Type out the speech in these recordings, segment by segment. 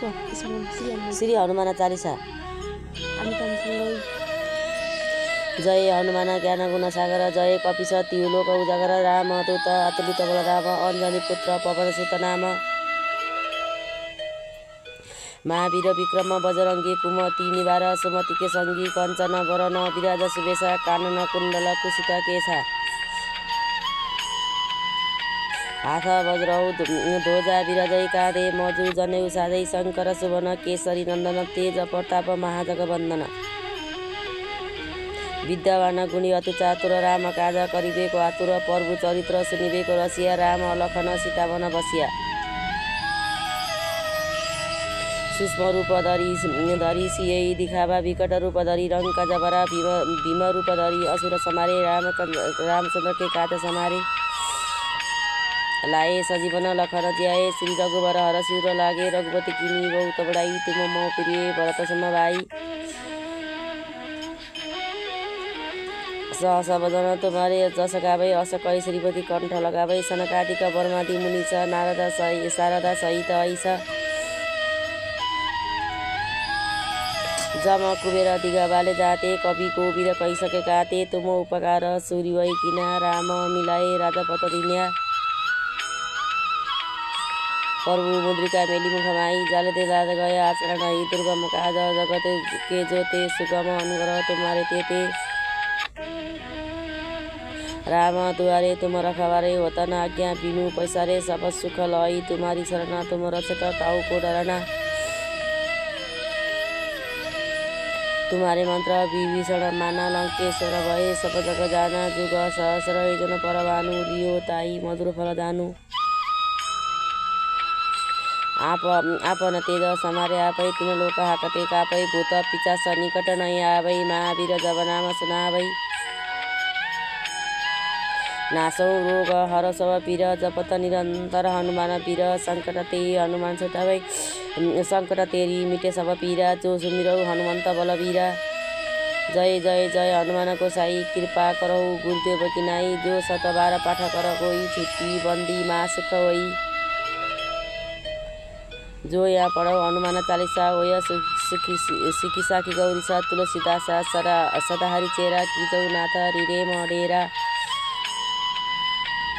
श्री हनुमान चालिसा। जय हनुमान ज्ञान गुण सागर जय कपिश तिहुलोक उजागर रामदूत अतुलित बलधाम अञ्जनी पुत्र पवनसुत नाम महावीर विक्रम बजरङ्गी कुमति निवार सुमतिके सङ्गी कञ्चन वरण विराज सुवेशा कानन कुण्डल कुसित केशा हाथ वज्रौ ध्वजा विराजै काँधे मजु जनेउ साधै शङ्कर सुवन केसरी नन्दन तेज प्रताप महाजगवन्दन विद्यावान गुणी अति चातुर राम काज करिबेको आतुर प्रभु चरित्र सुनिबेको रसिया राम लखन सीतावन बसिया सूक्ष्म रूप धरी सियै दिखावा विकट रूप धरी रङ्ग जबरा भीम रूप धरी असुर समारे रामचन्द्र के काज समारे लाए सजीवन लखन ज्याए श्री रघुवर हर सिर लागे रघुपति किनी बहुत बड़ाई तुम मो प्रिय भरत सम भाई सहस बदन तुम्हारे जस गावै अस कहि श्रीपति कण्ठ लगावै सनकादिक बर्मादि मुनि छ शारदा सहित ऐस जम कुबेर दिगबाले जाते कवि कोविद कहिसकेका ते तुम उपकार सूर्य किना राम मिलाए राजपथ दिन्या प्रभु मुद्रिका मेली मुखमाई जल दे लाद गए आचरण ही दुर्गम काज जगत के जोते सुगम अनुग्रह तुम्हारे तेते राम दुआरे तुम रखवारे होता न आज्ञा बिनु पैसारे सब सुख लई तुम्हारी शरण तुम रक्षक काऊ को डरना तुम्हारे मंत्र विभीषण माना लंकेश्वर भये सब जग जाना जुग सहस्र जन परवानु लियो ताई मधुर फल दानु आपन तेज समारे आपै तीन लोक हाकते कापै भूत पिचास निकट नै आवै महावीर जब नाम सुनावै नासौ रोग हर सब पीर जपत निरंतर हनुमान पीर संकट ते हनुमान छुटावै संकट तेरी मिटे सब पीरा जो सुमिरौ हनुमंत बलवीरा जय जय जय हनुमान गोसाई कृपा करहु गुरुदेव की नाई जो 112 पाठ कर कोई छुट्टी बंदी माँ सुख होई जो या पढ़ो हनुमान चालीसा होय सुखी साखी गौरी सा तुलसीदास सदाहरि चेरा कीजौ नाथ रिरे मडेरा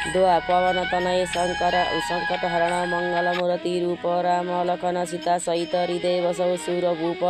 दोहा पवन तनय संकट हरण मंगल मूर्ति रूप राम लखन सीता सहित हृदय बसौ सुर भूप